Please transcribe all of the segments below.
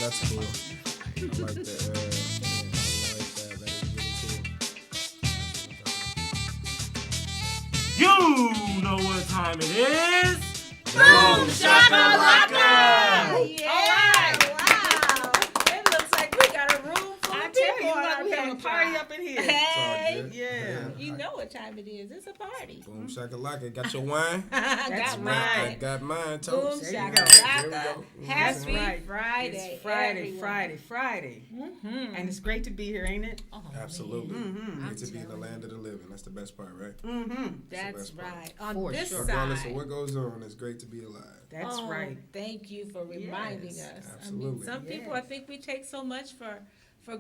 that's cool. I like that. I like that. That is really cool. You know what time it is? Boom Shakalaka! Yeah. Wow. It looks like we got a room full of people on our we have a party up in here. Hey. Yeah. You know what time it is. It's a party. Boom shakalaka. Got your wine? Got mine. I got mine. Boom Toast. There you go. shakalaka. That's Happy right. Friday. It's Friday, everyone. Friday. Mm-hmm. And it's great to be here, ain't it? Oh, Absolutely. Mm-hmm. Get to be in the land of the living. That's the best part, right? Mm-hmm. That's best part. right. On For this sure. Regardless side. of what goes on, it's great to be alive. That's right. Thank you for reminding Yes, us. absolutely. I mean, some people, I Yes. think we take so much for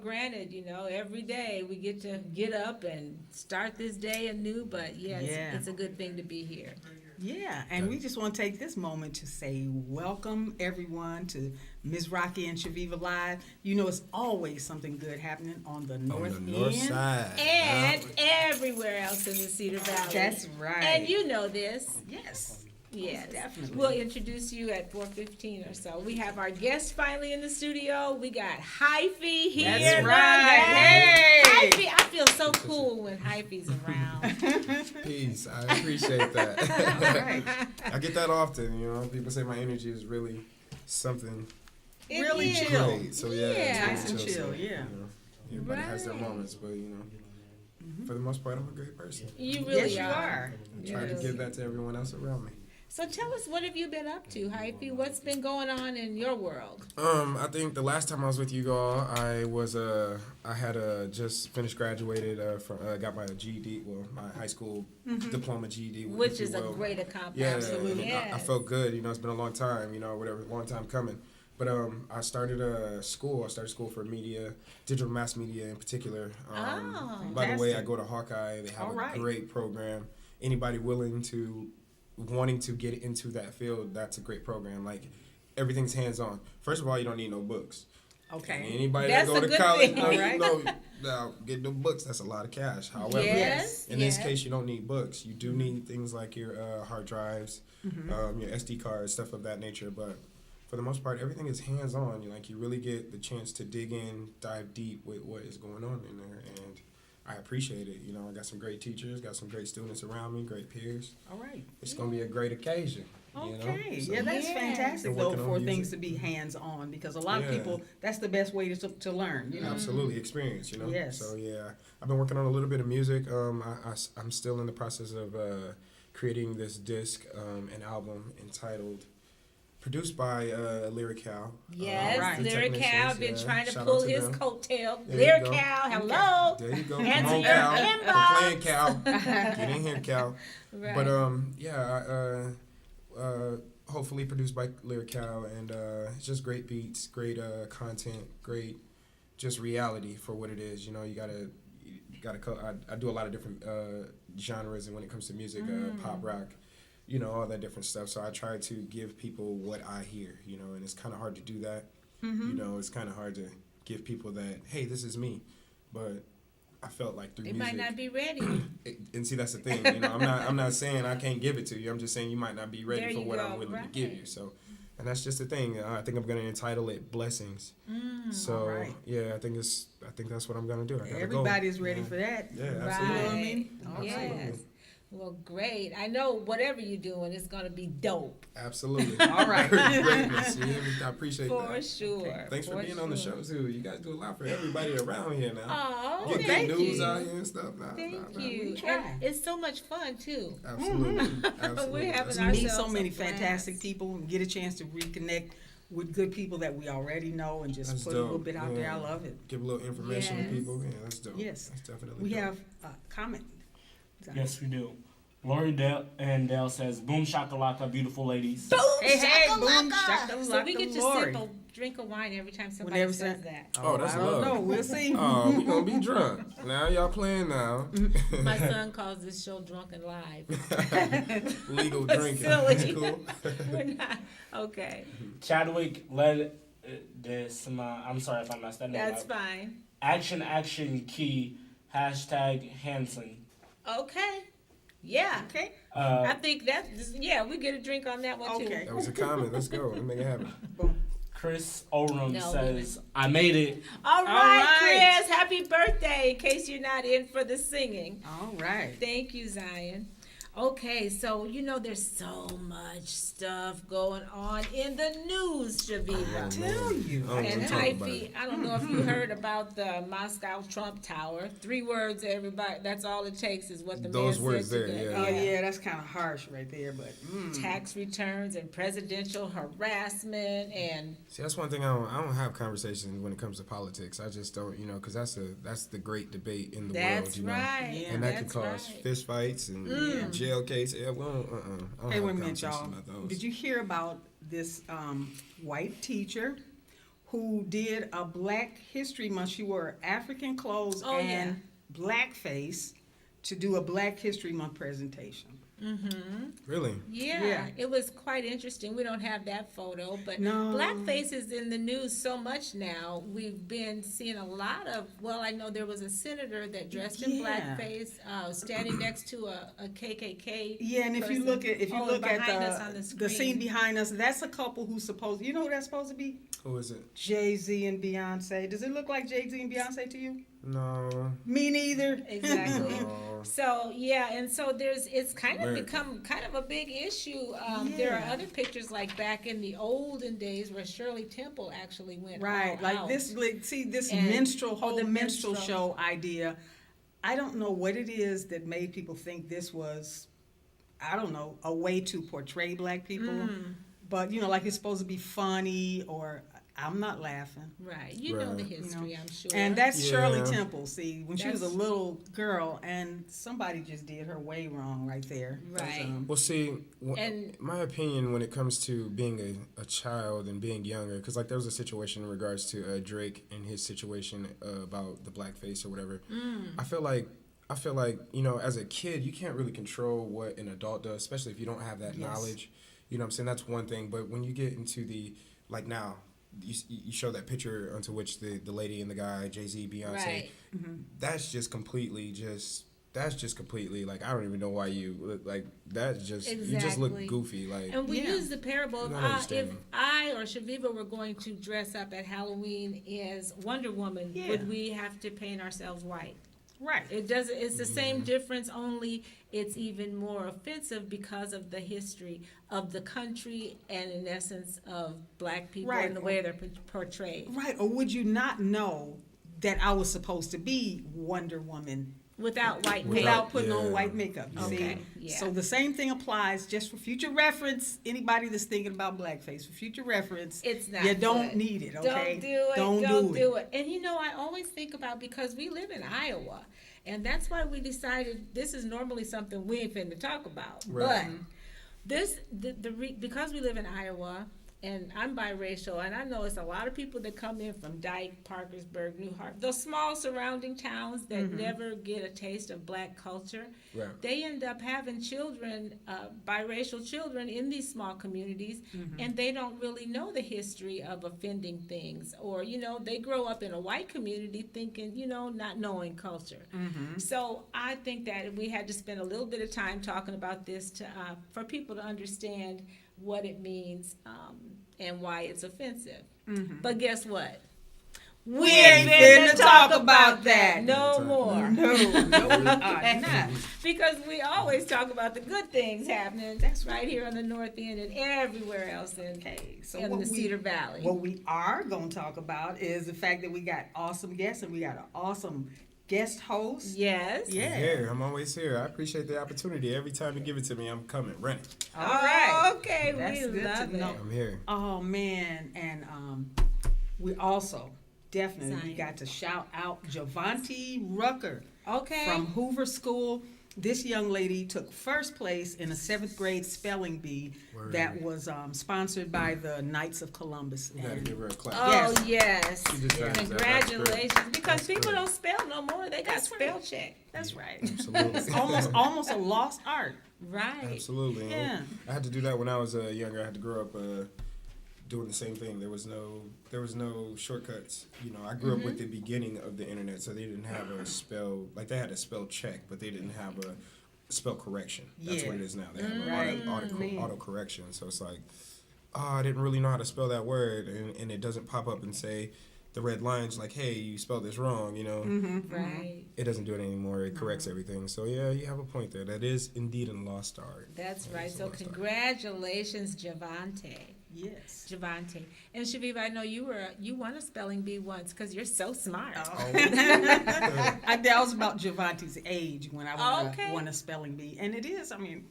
granted, you know. Every day we get to get up and start this day anew, but yes, Yeah. it's a good thing to be here. Yeah, and we just want to take this moment to say welcome everyone to Ms. Rocki and Chaveevah Live. You know, it's always something good happening on the north On the north end. side. And everywhere else in the Cedar Valley. That's right. And you know this. Yes. Yes, definitely. We'll introduce you at 4:15 or so. We have our guest finally in the studio. We got Hyphy here. That's right. Hey. Hyphy, I feel so cool when Hyphy's around. Peace. I appreciate that. All right. I get that often, you know. People say my energy is really something It Really is. chill. great. So yeah, it's Yeah. really Nice and chill, so, yeah. You know, everybody has their Right. moments, but you know, for the most part, I'm a great person. You really Yes, you are. I try to give that to everyone else around me. So tell us, what have you been up to, Hyphy? What's been going on in your world? I think the last time I was with you all, I had just finished graduated from got my GED, well, my high school diploma GED, Which if you is a will. great accomplishment. Yeah, Absolutely. and I felt good. You know, it's been a long time. You know, whatever, long time coming. But I started school. I started school for media, digital mass media in particular. Oh, By the way, I fantastic. go to Hawkeye. They have All a right. great program. Anybody wanting to get into that field, that's a great program. Like, everything's hands-on. First of all, you don't need no books. Okay. Anybody That's that go a to good college, thing. know, All right. now, get the books. That's a lot of cash. However, Yes. in this case, you don't need books. You do need things like your hard drives, your SD cards, stuff of that nature. But for the most part, everything is hands-on. You really get the chance to dig in, dive deep with what is going on in there, and I appreciate it. You know, I got some great teachers, got some great students around me, great peers. All right. It's gonna be a great occasion. You know? Okay. So, Yeah, that's Yeah. fantastic, Been though, working on for music. things to be hands-on, because a lot of Yeah. people, that's the best way to learn, you know? Absolutely, experience, you know. Yes. So yeah, I've been working on a little bit of music. I'm still in the process of creating this disc, an album entitled, produced by Lyrical. Yes, Right. Lyric Cal. I've been trying to Shout out pull to his them. coattail. There you Lyric go. Cal, hello. There you go. Come Answer on, your Cal. inbox. We're playing Cal. Get in here, Cal. Right. But hopefully produced by Lyrical, and it's just great beats, great content, great just reality for what it is. You know, you gotta. I do a lot of different genres, and when it comes to music, pop, rock, you know, all that different stuff. So I try to give people what I hear, you know, and it's kind of hard to do that. You know, it's kind of hard to give people that, hey, this is me, but I felt like through They music. might not be ready. And see, that's the thing. You know, I'm not saying I can't give it to you. I'm just saying you might not be ready There for you what go, I'm willing right. to give you. So, and that's just the thing. I think I'm gonna entitle it "Blessings." So All right. yeah, I think that's what I'm gonna do. I gotta Everybody's go. ready for that. Yeah, Right. absolutely. You know what I mean? Yes. Absolutely. Well, great. I know whatever you're doing, it's going to be dope. Absolutely. All right. Greatness. You hear me? I appreciate For that. sure. Thanks for being on the show too. You guys do a lot for everybody around here now. Oh, Get thank good news you. out here and stuff. Thank Nah. you. We try. And it's so much fun, too. Absolutely. Absolutely. We're having That's We meet ourselves so many a blast. fantastic people and get a chance to reconnect with good people that we already know and just That's put a little dope. bit out there. I Yeah. love it. Give a little information Yes. to people. Yeah, that's dope. Yes. That's definitely We dope. have a comment. Yes, we do. Lori Dale says, "Boom shakalaka, beautiful ladies." Boom, Hey, shakalaka. boom, shakalaka, So we get to Lord. sip a drink of wine every time somebody Whenever says some- that. Oh, that's I don't love. know. We'll see. Oh, we gonna be drunk. Now y'all playing now. My son calls this show Drunken Live. Legal But drinking. silly. That's cool. We're not. Okay. Chadwick led this. I'm sorry if I messed that name That's up. fine. Action key. #Hanson. Okay. Yeah. Okay. I think that, yeah, we get a drink on that one too. Okay. That was a comment. Let's go. Let's make it happen. Boom. Chris Oram No, says, I made it. All right. right, Chris, happy birthday, in case you're not in for the singing. All right. Thank you, Zion. Okay, so there's so much stuff going on in the news, Chaveevah. Tell you. And Talk about Hyphy, it. I don't know if you heard about the Moscow Trump Tower. 3 words, everybody. That's all it takes is what the Those man words said there, today. Oh yeah, that's kind of harsh right there, but Tax returns and presidential harassment and See, that's one thing I don't have conversations when it comes to politics. I just don't, because that's the great debate in the that's world, right. Yeah. And that can That's cause right. fist fights and jail cases. Yeah, well, I don't hey, have wait a minute, conversations y'all. about those. Did you hear about this white teacher who did a Black History Month? She wore African clothes Oh, and blackface to do a Black History Month presentation. Really? Yeah, it was quite interesting. We don't have that photo, but No. blackface is in the news so much now. We've been seeing a lot of. Well, I know there was a senator that dressed in Yeah. blackface, standing next to a KKK. Yeah, and if you person. look at behind us on the screen. scene behind us, that's a couple who's supposed. You know who that's supposed to be? Who is it? Jay-Z and Beyonce. Does it look like Jay-Z and Beyonce to you? No. Me neither. Exactly. No. So yeah, and so it's kind of America. become kind of a big issue. There are Yeah. other pictures like back in the olden days where Shirley Temple actually went Right, all like out. this. Like, see this And- whole the minstrel minstrel. show idea. I don't know what it is that made people think this was, I don't know, a way to portray Black people. But like it's supposed to be funny, or I'm not laughing. Right, you know the Right. history, I'm sure. And that's Yeah. Shirley Temple. See, when she was a That's- little girl, and somebody just did her way wrong right there. 'Cause, Right. Well, see, And- my opinion when it comes to being a child and being younger, because like there was a situation in regards to Drake and his situation about the blackface or whatever. I feel like as a kid you can't really control what an adult does, especially if you don't have that Yes. knowledge. You know what I'm saying? That's one thing. But when you get into the now. You show that picture onto which the lady and the guy, Jay-Z, Beyonce, Right. that's just completely like I don't even know why you like that's just you just look Exactly. goofy like And we Yeah. use the parable You of don't if understand. I or Chaveevah were going to dress up at Halloween as Wonder Woman, Yeah. would we have to paint ourselves white? right. It doesn't. It's the same difference. Only it's even more offensive because of the history of the country and, in essence, of Black people Right. and the way they're portrayed. Right, or would you not know that I was supposed to be Wonder Woman Without white without paint. putting on yeah. white makeup? You Okay, see? yeah. So the same thing applies, just for future reference. Anybody that's thinking about blackface, for future reference, It's not. you don't good. need it. Okay, Don't do it. Don't do it. And I always think about, because we live in Iowa, and that's why we decided this is normally something we ain't finna talk about. Right. But because we live in Iowa, and I'm biracial, and I know it's a lot of people that come in from Dike, Parkersburg, New Hartz, those small surrounding towns that never get a taste of Black culture. Right. They end up having children, biracial children in these small communities, and they don't really know the history of offending things. Or, they grow up in a white community thinking, not knowing culture. So I think that we had to spend a little bit of time talking about this for people to understand what it means and why it's offensive. But guess what? We ain't finna talk about that. no more. No, we are Okay. not. Because we always talk about the good things happening. That's right here on the North End and everywhere else in, So in what the Cedar Valley. What we are going to talk about is the fact that we got awesome guests, and we got an awesome guest host. Yes. Yeah. Here, I'm always here. I appreciate the opportunity. Every time you give it to me, I'm coming, running. All right. Okay, That's we good love to it. know. I'm here. Oh man, and we also definitely Zion. got to shout out Javante Rucker Okay. from Hoover School. This young lady took first place in a 7th grade spelling bee Word. that was sponsored by the Knights of Columbus. You gotta And give her a clap. Oh, yes. She deserves that. That's Congratulations. great. Because That's people great. don't spell no more. They got That's spell right. check. that's right. Absolutely. It's almost a lost art. Right. Absolutely. Yeah. I had to do that when I was younger. I had to grow up doing the same thing. There was no shortcuts. I grew up with the beginning of the internet, so they didn't have a spell, like they had a spell check, but they didn't have a spell correction. That's Yeah. what it is now. They have Right. auto Man. correction. So it's like, I didn't really know how to spell that word, and it doesn't pop up and say the red lines like, hey, you spelled this wrong, Right. It doesn't do it anymore. It corrects everything. So, yeah, you have a point there. That is indeed a lost art. That's That right. is a So lost art. congratulations, Javante. Yes. Javante. And Chaveevah, I know you won a spelling bee once because you're so smart. That was about Javante's age when I won a spelling bee. And it is, I mean,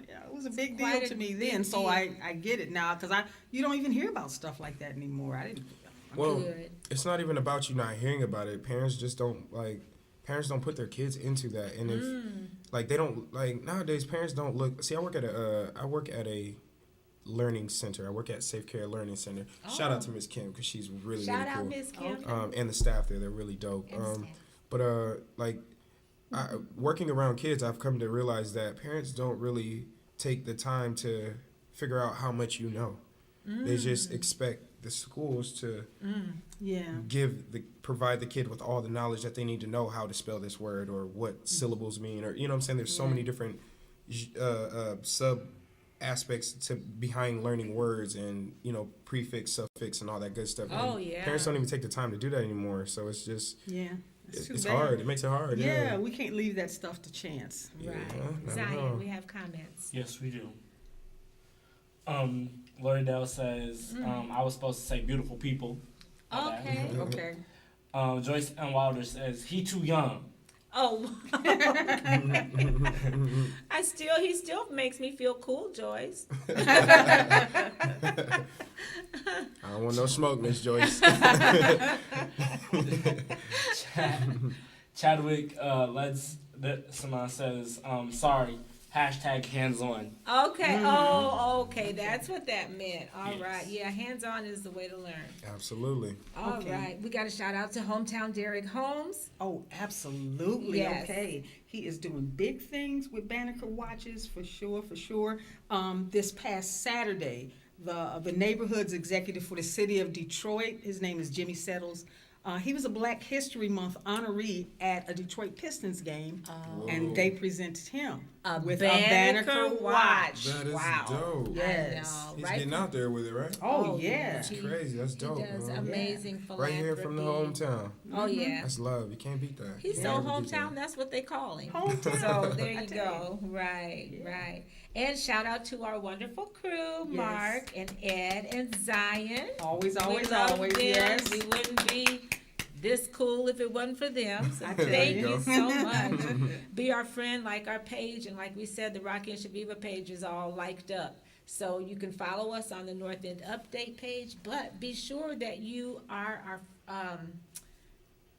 yeah, it was a big deal quite to a me big then. So deal. I get it now because you don't even hear about stuff like that anymore. I didn't. Well, Good. it's not even about you not hearing about it. Parents just don't put their kids into that, and if they don't nowadays, parents don't look. See, I work at a learning center. I work at Safe Care Learning Center. Shout out to Miss Kim because she's really Shout really out cool. Miss Kim. And the staff there, they're really dope. But working around kids, I've come to realize that parents don't really take the time to figure out how much you know. They just expect the schools to provide the kid with all the knowledge that they need to know how to spell this word or what syllables mean, or you know what I'm saying. There's so many different sub aspects behind learning words and prefix, suffix, and all that good stuff. Oh, And yeah. parents don't even take the time to do that anymore. So it's just It's, it's hard. It makes it hard. Yeah, we can't leave that stuff to chance. Right. not at all. Zion, we have comments. Yes, we do. Lori Dell says, I was supposed to say beautiful people. My bad. Okay. Okay. Joyce M. Wilder says, he too young. Oh. He still makes me feel cool, Joyce. I don't want no smoke, Miss Joyce. Chadwick Someone says, sorry, hashtag hands on. Okay. Oh, okay. That's what that meant. All Yes. right. Yeah, hands-on is the way to learn. Absolutely. All right. We got a shout-out to Hometown Derek Holmes. Oh, absolutely. Yes. Okay. He is doing big things with Banneker watches for sure, for sure. This past Saturday, the neighborhood's executive for the city of Detroit, his name is Jimmy Settles. He was a Black History Month honoree at a Detroit Pistons game, and they presented him with a Banneker watch. That is Wow. dope. Yes. I know, He's right? getting out there with it, right? Oh, yeah. That's crazy. That's dope. He does man. amazing Right here from the philanthropy. hometown. Oh, yeah. That's love. You can't beat that. He's You so can't beat that. hometown, that's what they call him. Hometown. So there I you tell go. Right, right. And shout out to our wonderful crew, Yes. Mark and Ed and Zion. Always, We always, love always, them. yes. We wouldn't be this cool if it wasn't for them. So I tell thank you. you so much. Be our friend, like our page, and like we said, the Rocki and Chaveevah page is all liked up. So you can follow us on the North End Update page, but be sure that you are our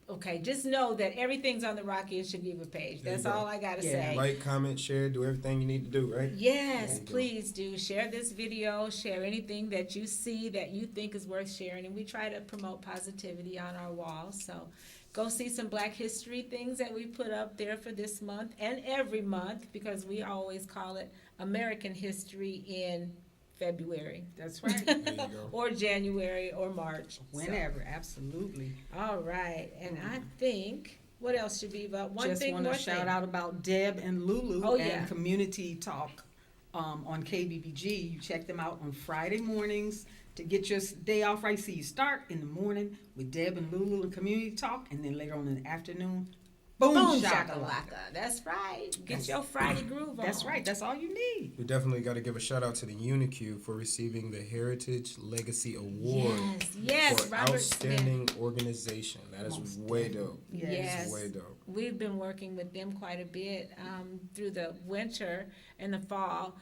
okay, just know that everything's on the Rocki and Chaveevah page. There you That's go. all I gotta Yeah. say. Like, comment, share, do everything you need to do, right? Yes, There you go. please do. Share this video, share anything that you see that you think is worth sharing. And we try to promote positivity on our walls. So go see some Black History things that we put up there for this month and every month, because we always call it American History in February. That's right. There you go. Or January or March. So, Whenever, absolutely. all right. And I think, what else should be about? One Just thing want more to shout thing. out about Deb and Lulu Oh, and yeah. Community Talk on KBBG. You check them out on Friday mornings to get your day off right. So you start in the morning with Deb and Lulu and Community Talk, and then later on in the afternoon, boom, Boom shakalaka. shakalaka. That's right. Get your Friday groove on. That's right. That's all you need. We definitely got to give a shout out to the UniQ for receiving the Heritage Legacy Award Yes, for Robert Smith. outstanding organization. That is Most way dope. Yes. It's way dope. We've been working with them quite a bit through the winter and the fall,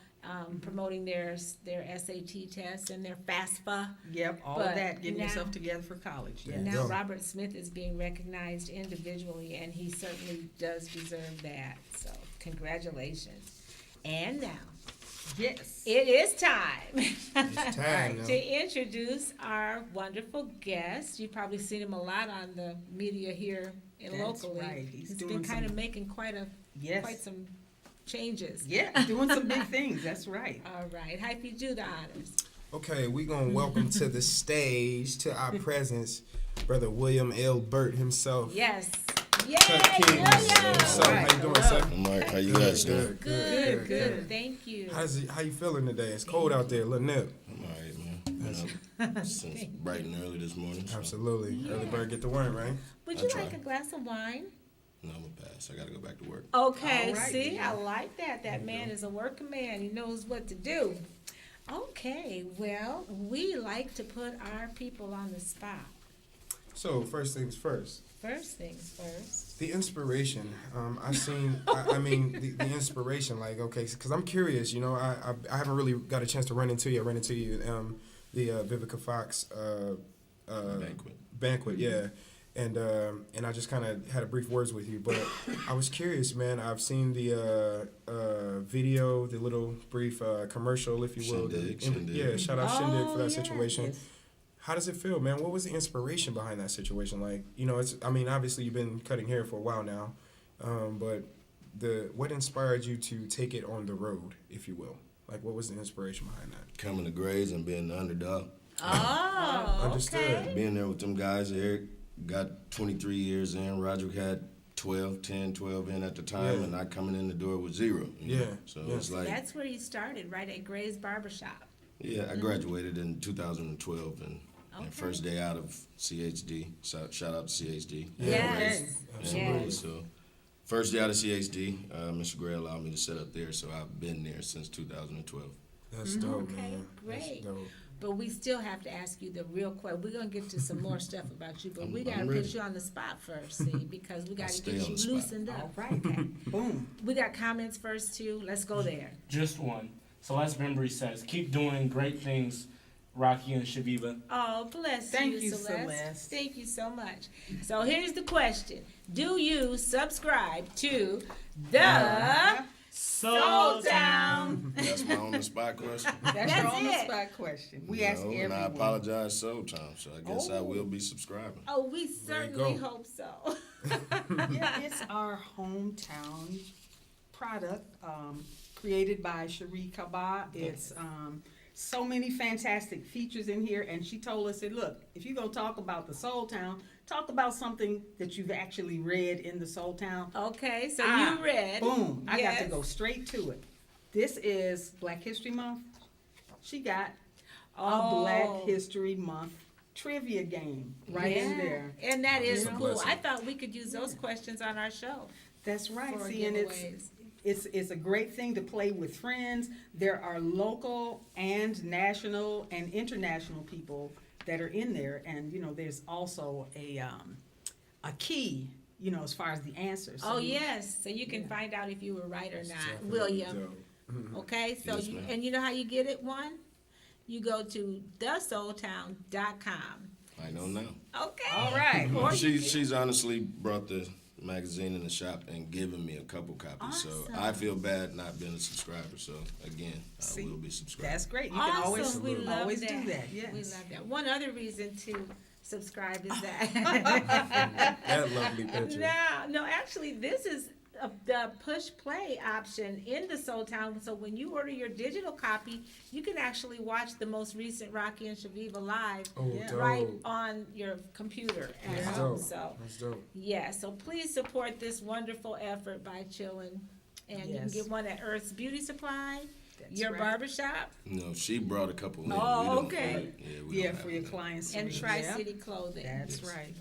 promoting their SAT tests and their FAFSA. Yep, all But of that. Getting now- yourself together for college. Yeah. Yes. Now go. Robert Smith is being recognized individually, and he certainly does deserve that. So congratulations. And now Yes. it is time. It's time now. To introduce our wonderful guest. You've probably seen him a lot on the media here and That's locally. right. He's He's doing been kind of some- making quite Yes. some changes. Yeah, doing some big things. That's right. All right, Hyphy, do the honors. Okay, we gonna welcome to the stage, to our presence, Brother William L. Burt himself. Yes. Yay, Cut Kings William! himself. How you doing, sir? I'm Mark. How you guys doing? Good, good. Thank you. How you feeling today? It's cold out there, a little nip. I'm alright, man. Been up since bright and early this morning. So. Absolutely. Yeah. Early bird get the worm, right? Would I you try. like a glass of wine? No, I'm gonna pass. I gotta go back to work. Okay, All right, see, yeah. I like that. That man is a working man. He knows what to do. Okay, well, we like to put our people on the spot. So first things first. First things first. The inspiration. I've seen. I mean, the inspiration. Like, okay, because I'm curious. You know, I haven't really got a chance to run into you. I ran into you. The Vivica Fox banquet. Yeah. And I just kind of had a brief words with you, but I was curious, man. I've seen the video, the little brief commercial, if you will. Shindig. Yeah, shout out Shindig for that yes. situation. How does it feel, man? What was the inspiration behind that situation? Like, you know, I mean, obviously you've been cutting hair for a while now, but what inspired you to take it on the road, if you will? Like, what was the inspiration behind that? Coming to Grays and being the underdog. Oh, Understood. okay. Being there with them guys. Eric got 23 years in. Roderick had 12 in at the time, Yeah. and I coming in the door with 0. you know? Yeah, So yeah. it's like, That's where you started, right at Gray's Barbershop. yeah, I graduated in 2012, and Okay. first day out of CHD. So shout out to CHD. Yes. Absolutely. So first day out of CHD, Mr. Gray allowed me to set up there, so I've been there since 2012. That's dope, Okay, man. great. That's dope. But we still have to ask you the real question. We're going to get to some more stuff about you, but we I'm got to ready. put you on the spot first, see, because we got to stay get on you the spot. loosened up. All right. Okay. Boom. We got comments first, too. Let's go there. Just one. Celeste Bembry says, keep doing great things, Rocki and Chaveevah. Oh, bless Thank you, you, Celeste. Celeste. Thank you so much. So here's the question. Do you subscribe to the Soul Town? That's my on the spot question. That's That's your on the it. spot question. We You ask know, everyone. and I apologize, Soul Time. So I guess I Oh. will be subscribing. Oh, we There you certainly go. hope so. Yeah, it's our hometown product, created by Cherie Kaba. It's so many fantastic features in here, and she told us that, look, if you're gonna talk about the Soul Town, talk about something that you've actually read in the Soul Town. Okay, so Ah, you read. Boom, I got to Yes. go straight to it. This is Black History Month. She got a Oh. Black History Month trivia game right in Yeah. there. And that is That's a cool. blessing. I thought we could use those questions on our show That's right. for See, and giveaways. it's a great thing to play with friends. There are local and national and international people that are in there, and you know, there's also a key, you know, as far as the answers. So Oh, you- yes, so you can Yeah. find out if you were right or not, Definitely William. dope. Mhm. Okay, so Yes, you, ma'am. and you know how you get it, one? You go to thesoultown.com. I know now. Okay. All right. Or you She's honestly brought the magazine in the shop and given me a couple copies. So I Awesome. feel bad not being a subscriber. So again, See, I will be subscribing. That's great. You Awesome. can always We love always that. do that. Yes. We love that. One other reason to subscribe is that. That lovely picture. No, actually, this is the push play option in the Soul Town. So when you order your digital copy, you can actually watch the most recent Rocki and Chaveevah live Oh, Yeah. dope. right on your computer at That's home. dope. So That's dope. yeah, so please support this wonderful effort by Chillin'. And you can Yes. get one at Earth's Beauty Supply, That's your right. barbershop, No, she brought a couple in. Oh, We don't- okay. we Yeah, don't for have your that. clients. and to read. Tri-City Clothing. That's Yes. right.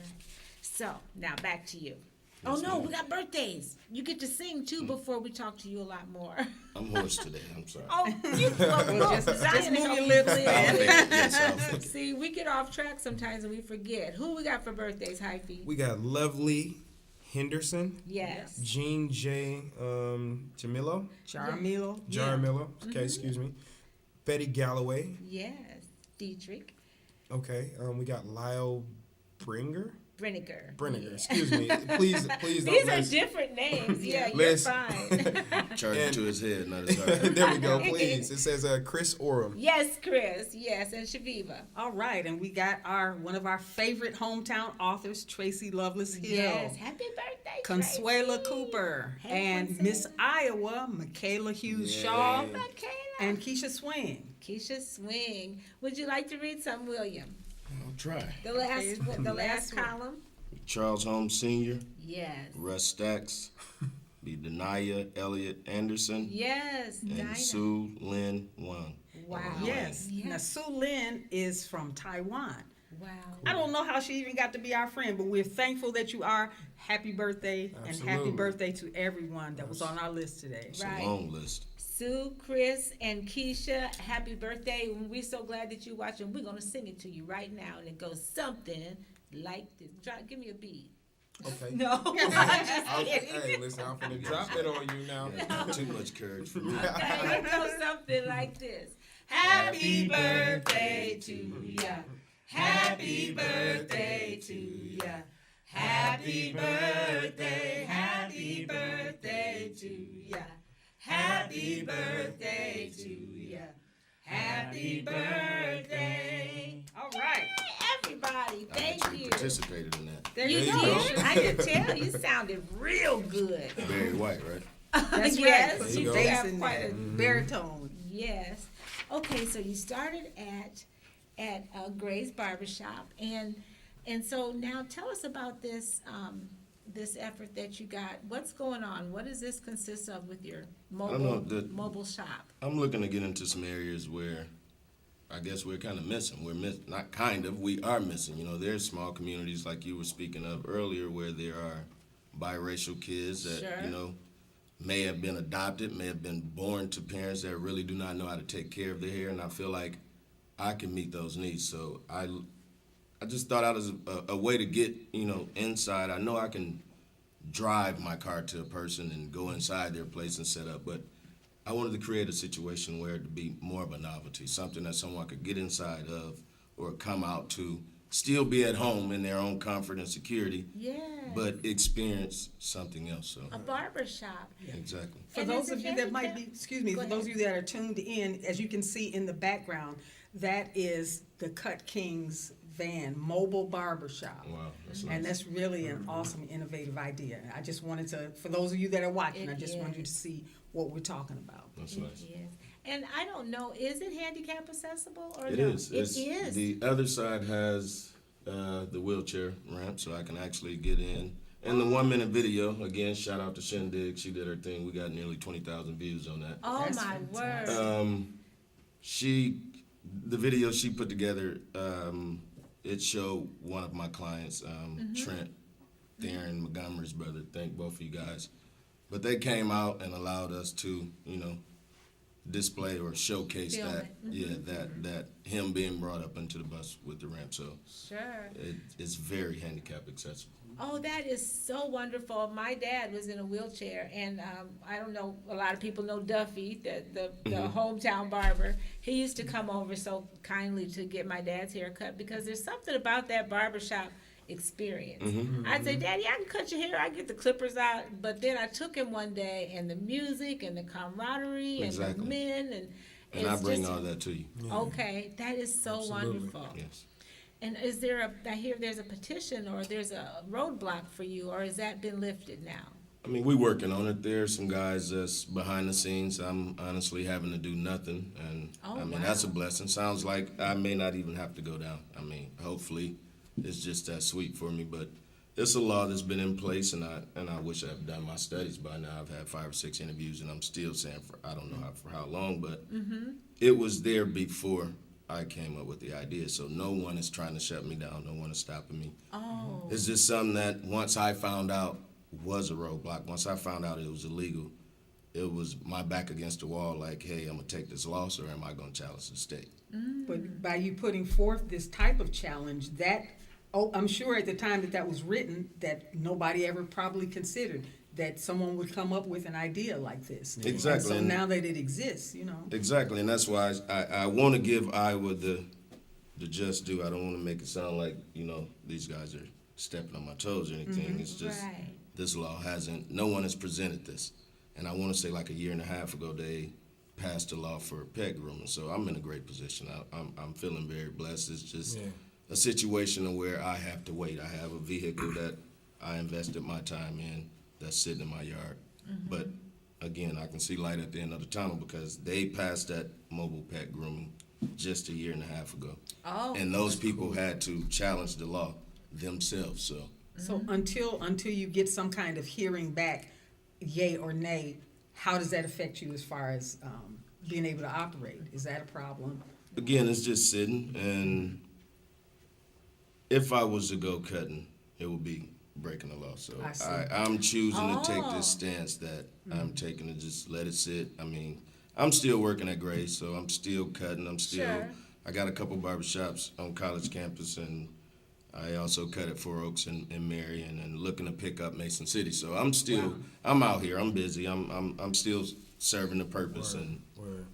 So now back to you. Yes, Oh no, ma'am. we got birthdays. You get to sing too before we talk to you a lot more. I'm hoarse today. I'm sorry. Oh, you well, just move your lips, I'll man. fake it. Yes, I'll fake it. See, we get off track sometimes and we forget. Who we got for birthdays, Hyphy? We got Lovely Henderson, Yes. Jean J. Jamilo, Jaramillo. Jaramillo. Okay, excuse me. Betty Galloway. Yes. Dietrich. Okay, we got Lyle Bringer. Brenniger. Excuse me. Please don't. These are miss- different names. Yeah, you're Liz. fine. Charge it to his head, not his heart. There we go. Please. It says Chris Oram. Yes, Chris. Yes, and Chaveevah. All right, and we got one of our favorite hometown authors, Tracy Lovelace Hill. Yes. Happy birthday, Consuela Tracy. Cooper, Hey, and Miss Consuela. Iowa, Michaela Hughes Yeah. Shaw, Michaela. and Keisha Swing. Keisha Swing. Would you like to read some, William? I'll try. The last, Okay, the the last last one. column. Charles Holmes Sr., Yes. Russ Stacks, be Denaya Elliott Anderson, Yes. and Dinah. Sue Lynn Wang. Wow. Yes. Yes. Now, Sue Lin is from Taiwan. Wow. I don't know how she even got to be our friend, but we're thankful that you are. Happy birthday, and happy Absolutely. birthday to everyone that was on our list today. It's Right. a long list. Sue, Chris, and Keisha, happy birthday. We're so glad that you're watching. We're going to sing it to you right now, and it goes something like this. Give me a beat. Okay. No. Hey, listen, I'm finna drop it on you now. Yeah, too much courage for me. Okay, it goes something like this. Happy birthday to ya. Happy birthday to ya. Happy birthday, happy birthday to ya. Happy birthday to ya. Happy birthday. All right. Everybody, I thank actually you. participated in that. There You you you go. did? I could tell you sounded real good. Very white, right? That's Yes, right. Put There some you go. bass have in quite there. a- Baritone. Yes. Okay, so you started at Gray's Barbershop, and so now tell us about this this effort that you got. What's going on? What does this consist of with your mobile shop? I'm looking to get into some areas where I guess we're kind of missing. Not kind of, we are missing. You know, there's small communities like you were speaking of earlier where there are biracial kids that, Sure. you know, may have been adopted, may have been born to parents that really do not know how to take care of their hair, and I feel like I can meet those needs. So I just thought out as a way to get, you know, inside. I know I can drive my car to a person and go inside their place and set up, but I wanted to create a situation where it'd be more of a novelty, something that someone could get inside of or come out to, still be at home in their own comfort and security, Yes. but experience something else. So A barber shop. exactly. For And those is it of you that might handicap? be, excuse me, Go for those of ahead. you that are tuned in, as you can see in the background, that is the Cut King's van, mobile barber shop. Wow, that's And nice. that's really an awesome, innovative idea. I just wanted to, for those of you that are watching, I It just wanted you is. to see what we're talking about. That's It nice. is. And I don't know, is it handicap accessible or It no? is. It is. The other side has the wheelchair ramp, so I can actually get in. And the 1 minute video, again, shout out to Shindig. She did her thing. We got nearly 20,000 views on that. Oh That's my fantastic. word. The video she put together, it showed one of my clients, Trent, Theron Montgomery's brother. Thank both of you guys. But they came out and allowed us to, you know, display or showcase Film that, it. yeah, that him being brought up into the bus with the ramp. So Sure. it's very handicap accessible. Oh, that is so wonderful. My dad was in a wheelchair, and I don't know, a lot of people know Duffy, the hometown barber. He used to come over so kindly to get my dad's hair cut because there's something about that barbershop experience. I'd say, Daddy, I can cut your hair, I get the clippers out. But then I took him one day, and the music and the camaraderie and the Exactly. men, and And I it's bring just, all that to you. okay, that is so Absolutely. wonderful. Yes. And is I hear there's a petition or there's a roadblock for you, or has that been lifted now? I mean, we're working on it. There's some guys that's behind the scenes. I'm honestly having to do nothing, and Oh, I mean wow. that's a blessing. Sounds like I may not even have to go down. I mean, hopefully, it's just that sweet for me. But it's a law that's been in place, and I wish I've done my studies by now. I've had 5 or 6 interviews, and I'm still saying I don't know for how long, but it was there before I came up with the idea. So no one is trying to shut me down. No one is stopping me. Oh, It's just something that once I found out was a roadblock, once I found out it was illegal, it was my back against the wall like, hey, I'm going to take this loss or am I going to challenge the state? But by you putting forth this type of challenge, I'm sure at the time that was written, that nobody ever probably considered that someone would come up with an idea like this. Exactly. And so now that it exists, you know. Exactly, and that's why I want to give Iowa the just due. I don't want to make it sound like, you know, these guys are stepping on my toes or anything. It's just right. this law no one has presented this. And I want to say like a year and a half ago, they passed a law for pet grooming. So I'm in a great position. I'm feeling very blessed. It's just a situation where I have to wait. I have a vehicle that I invested my time in that's sitting in my yard. But again, I can see light at the end of the tunnel because they passed that mobile pet grooming just a year and a half ago. Oh, And those people had to challenge the law themselves. So until you get some kind of hearing back, yay or nay, how does that affect you as far as being able to operate? Is that a problem? Again, it's just sitting, and if I was to go cutting, it would be breaking the law. So I see. I'm choosing to take Oh. this stance that I'm taking to just let it sit. I mean, I'm still working at Grace, so I'm still cutting. Sure. I got a couple barbershops on college campus, and I also cut at Four Oaks and Marion, and looking to pick up Mason City. So I'm out here. I'm busy. I'm still serving the purpose and Word.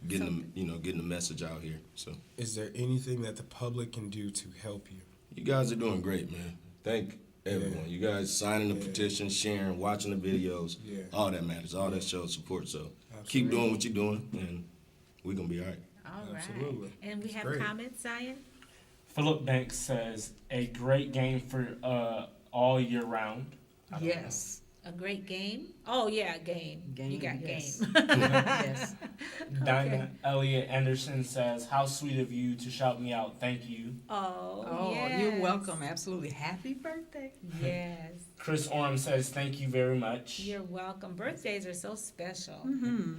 getting the message out here. So Is there anything that the public can do to help you? you guys are doing great, man. Thank everyone. You guys signing the petition, sharing, watching the videos. Yeah. All that matters. All that shows support. So keep doing what you're doing, and we're gonna be all right. All right. Absolutely. And we That's have great. comments, Zion? Philip Banks says, a great game for all year round. I don't Yes. A great game? Oh, yeah, game. You got yes. game. Yes. know. Dinah Elliott Anderson says, how sweet of you to shout me out. Thank you. Oh, Oh, yes. you're welcome. Absolutely. Happy birthday. Yes. Chris Orm says, thank you very much. You're welcome. Birthdays are so special. Mm-hmm.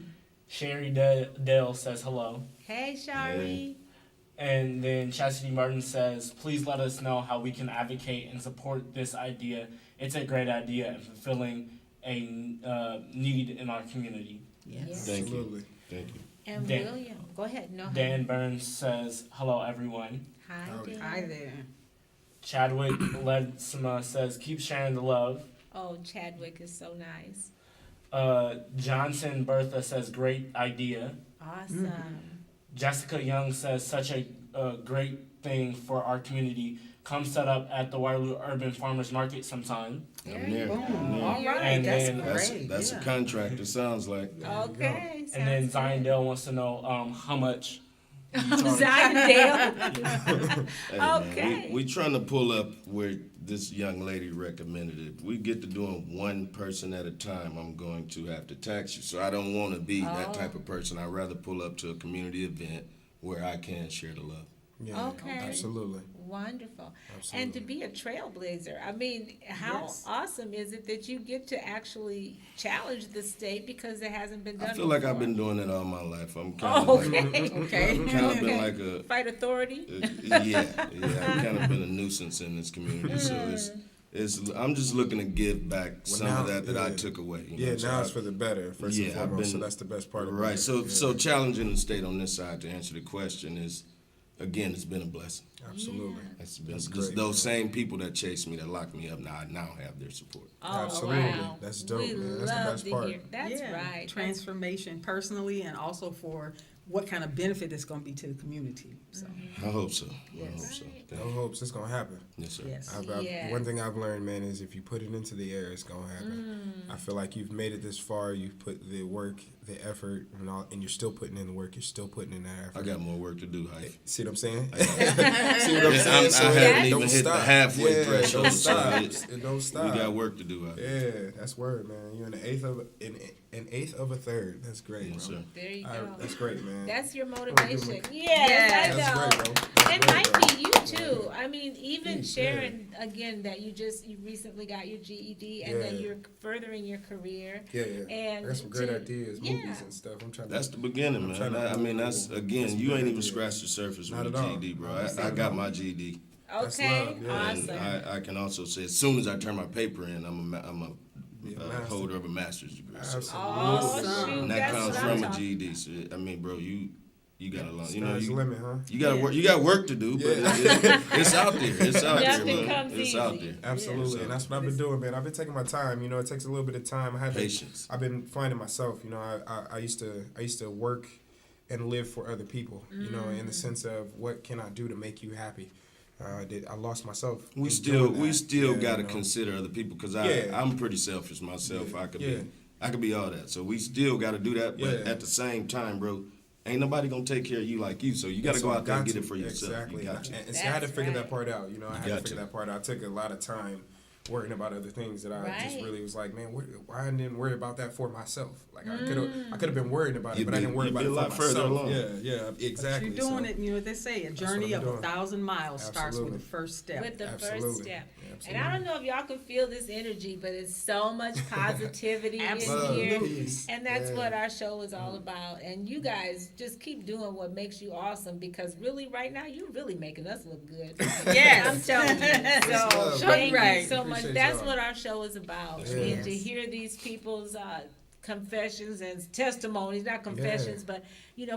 Sherry Dale says hello. Hey, Shari. And then Chastity Martin says, please let us know how we can advocate and support this idea. It's a great idea and fulfilling a need in our community. Yes. Thank you. Absolutely. Thank you. And Dan- William. Go ahead. No. Dan Burns says, hello, everyone. Hi, Dan. Hi there. Chadwick Ledsma says, keep sharing the love. Oh, Chadwick is so nice. Johnson Bertha says, great idea. Awesome. Jessica Young says, such a great thing for our community. Come set up at the Waterloo Urban Farmers Market sometime. I'm there. Boom. I'm there. All right. And That's then- great. That's yeah. a contract. It sounds like. Okay. And then sounds Zion good. Dale wants to know how much. you Oh, charge. Zion Dale. Hey, man, Okay. we trying to pull up where this young lady recommended it. We get to doing one person at a time, I'm going to have to tax you. So I don't want to be that type of person. I'd rather pull up to a community event where I can share the love. Yeah, Okay. absolutely. Wonderful. Absolutely. And to be a trailblazer, I mean, how Yes. awesome is it that you get to actually challenge the state because it hasn't been done I feel like I've before? been doing it all my life. I'm kind Oh, of okay. Okay. I've kind of been like a Fight authority? yeah. I've kind of been a nuisance in this community. So it's I'm just looking to give back some now- of that I yeah. took away. You Yeah, know? So now I- it's for the better, first Yeah, and I've foremost. So been- that's the best part of Right. it. So Yeah. so challenging the state on this side to answer the question is, again, it's been a blessing. Absolutely. It's been That's just great, those same people that chased me, that locked me up. Now I now have their support. Oh, Absolutely. wow. That's dope, We man. That's the love best to part. hear. That's Yeah, right. Transformation personally and also for what kind of benefit it's going to be to the community. So, I hope so. I Yes. hope so. Thank No you. hopes it's gonna happen. Yes, sir. yes. Yeah. One thing I've learned, man, is if you put it into the air, it's gonna happen. I feel like you've made it this far. You've put the work, the effort, and you're still putting in the work. You're still putting in that effort. I got more work to do, Hyphy. See what I'm saying? See what I'm Yeah, saying? I haven't don't even hit the stop. halfway Yeah, threshold, Don't so stop. it- It don't stop. We got work to do out here. Yeah, that's word, man. You're an eighth of a third. That's great, Yes, bro. sir. There you go. That's great, man. That's your give motivation. him Yes, I That's know. great, bro. That's And great, might bro. be you too. I mean, even Yeah. sharing again that you recently got your GED and then Yeah. you're furthering your career. Yeah, yeah. And I got some great to- ideas, yeah. movies and stuff. I'm trying That's to. the beginning, I'm man. trying to I mean, that's That's again, you good ain't even idea. scratched the surface Not with at a all. GED, bro. That's I not got at my all. GED, That's Okay, love, yeah. and awesome. I can also say as soon as I turn my paper in, I'm a Be a master. holder of a master's degree. So, Absolutely. Oh, Awesome. shoot, and that that's comes what from I'm a talking- GED. So, I mean, bro, you got a long, you know, Sky's the you limit, huh? you got work, you got work to do, but Yeah. it's out there. It's out there, Nothing bro. comes It's out easy. there. Absolutely, So, and that's what I've been doing, man. I've been taking my time. You know, it takes a little bit of time. Patience. I've been finding myself. You know, I used to work and live for other people. You know, in the sense of what can I do to make you happy. I lost myself. We in still doing that. Yeah, got to you know. consider other people because Yeah. I'm pretty selfish myself. Yeah. I could be all that. So we still got to do that, but Yeah. at the same time, bro, ain't nobody gonna take care of you like you. So you got to That's go what out there and I've get got it for to. yourself. Exactly. You got to. And see, I had to That's figure right. that part out. You know, I had got to figure to. that part out. I took a lot of time worrying about other things that I just Right. really was like, man, why I didn't worry about that for myself? Like I could have been worried about it, You'd but I be- didn't worry you'd about be it a for lot further myself. along. Yeah, exactly. But you're doing So- it, you know what they say, a what journey I'm of doing. 1,000 miles starts with Absolutely. the first step. With the first Absolutely. step. And I don't know if y'all can feel this energy, but it's so much positivity in Absolutely. here. Peace. And that's Yeah. what our show is all about. And you guys just keep doing what makes you awesome, because really right now you're really making us look good. Yes. I'm telling you. So love. thank you Right. so much. Appreciate That's y'all. what our show is about. Yes. And to hear these people's confessions and testimonies, not confessions, but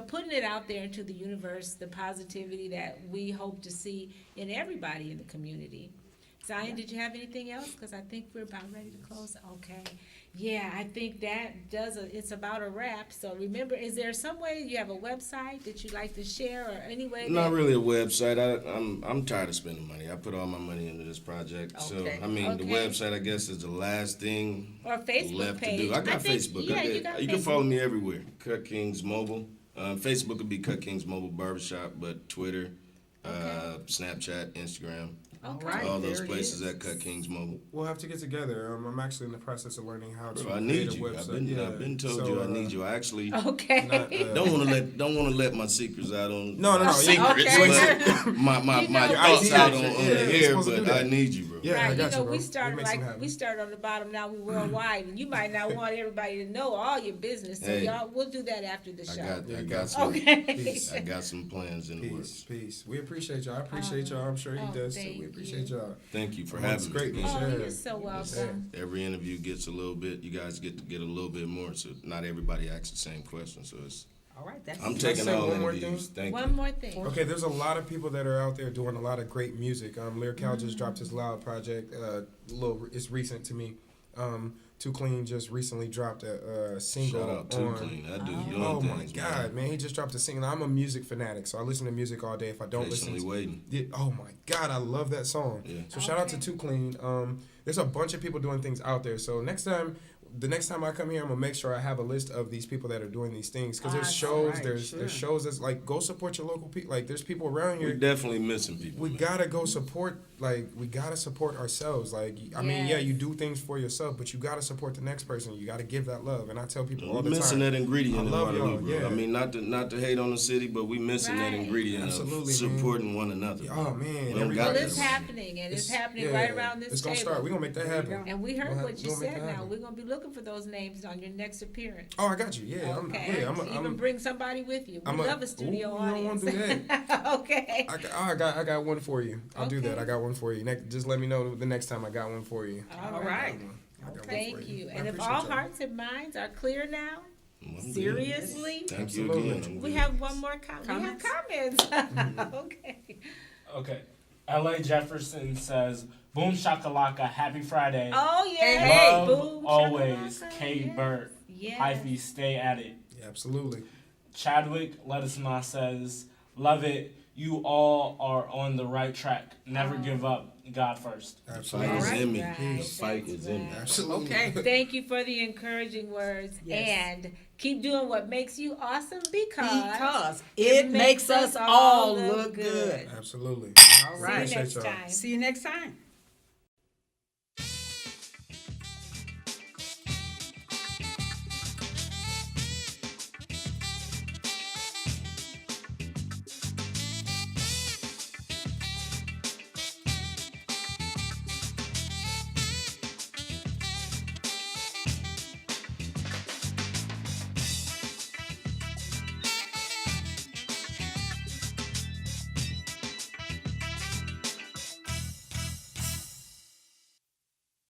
putting it out there into the universe, the positivity that we hope to see in everybody in the community. Zion, did you have anything else? Because I think we're about ready to close. Okay. Yeah, I think that it's about a wrap. So remember, is there some way you have a website that you'd like to share, or any way? Not really a website. I'm tired of spending money. I put all my money into this project. Okay. So I mean, the Okay. website I guess is the last thing Or Facebook left page. to do. I got think- Facebook. Yeah, you got you Facebook. can follow me everywhere. Cut Kings Mobile. Facebook would be Cut Kings Mobile Barbershop, but Twitter, Snapchat, Instagram, Okay. all those there it places is. at Cut Kings Mobile. We'll have to get together. I'm actually in the process of learning how to Bro, I create need a you. website. I've been told So, you I need you. I actually Okay. not, don't want to let my secrets out on No. secrets, Okay. but my You know, thoughts IT out on action, the yeah, you're air. supposed to do But I that. need you, bro. Yeah, Right, I got you, bro. we started We'll make something happen. we started on the bottom. Now we worldwide, and you might not want everybody to know all your business. So Hey. y'all, we'll do that after the show. I got some. Okay. Peace. I got some plans in the works. Peace. We appreciate y'all. I appreciate y'all. I'm sure he does too. thank We appreciate you. y'all. Thank you for Oh, having it's me. great. again. Oh, Yeah. you're so welcome. Every interview gets a little bit. You guys get to get a little bit more. So not everybody asks the same question. So it's. All right, that's I'm Can I taking say all one more interviews. Thank One you. more thing. Okay, there's a lot of people that are out there doing a lot of great music. Lyrical just dropped his Loud project. It's recent to me. Too Clean just recently dropped a single Shout out to on. Clean. That dude doing Oh my things, God, man! He just dropped a single. I'm a music fanatic, so I listen to music all day. If I don't listen, Patiently waiting. oh my God, I love that song. Yeah. So shout out to Okay. Too Clean. There's a bunch of people doing things out there. So the next time I come here, I'm gonna make sure I have a list of these people that are doing these things, because there's Awesome. shows, Right, there's sure. shows that's like, go support your local people. Like there's people around We're here. definitely missing people. We man. gotta go support. Like we gotta support ourselves. Like I mean, yeah, Yes. you do things for yourself, but you gotta support the next person. You gotta give that love. And I tell people all We're the missing time. that ingredient I in love Waterloo, y'all, bro. yeah. I mean, not to hate on the city, but we missing that Right. ingredient Absolutely, of man. supporting one another. Oh bro. man, We don't everybody- got Well, that it's around here. happening, and it's happening yeah, right around this It's gonna table. start. We're gonna make that There you happen. go. And we heard We'll what you we'll make said. that Now happen. we're gonna be looking for those names on your next appearance. Oh, I got you. Yeah, Okay. I'm Even bring somebody with you. We I'm love a studio Ooh, you don't audience. wanna do Okay. I got one for you. I'll do that. Okay. I got one for you. Just let me know the next time I got one for you. all right. I got one Thank for you. I And if appreciate all y'all. hearts and minds are clear now, I'm good. seriously, Thank you Absolutely. again. I'm we good. have one more comment. Comments? We have comments. Okay. Okay. L.A. Jefferson says, "Boom shakalaka, happy Friday. Oh yeah. Hey, Love Boom, always, shakalaka, K. yes. Burt. Yes. Hyphy, stay at it." Yeah, absolutely. Chadwick Let Us Know says, "Love it. You all are on the right track. Never Oh. give up. God first." The Absolutely. fight is Alright. in me. Right, The fight that's is in me. right. Absolutely. Okay. Thank you for the encouraging words. Yes. And keep doing what makes you awesome, because it makes us all look good. Absolutely. All See right. you next Appreciate y'all. time. See you next time.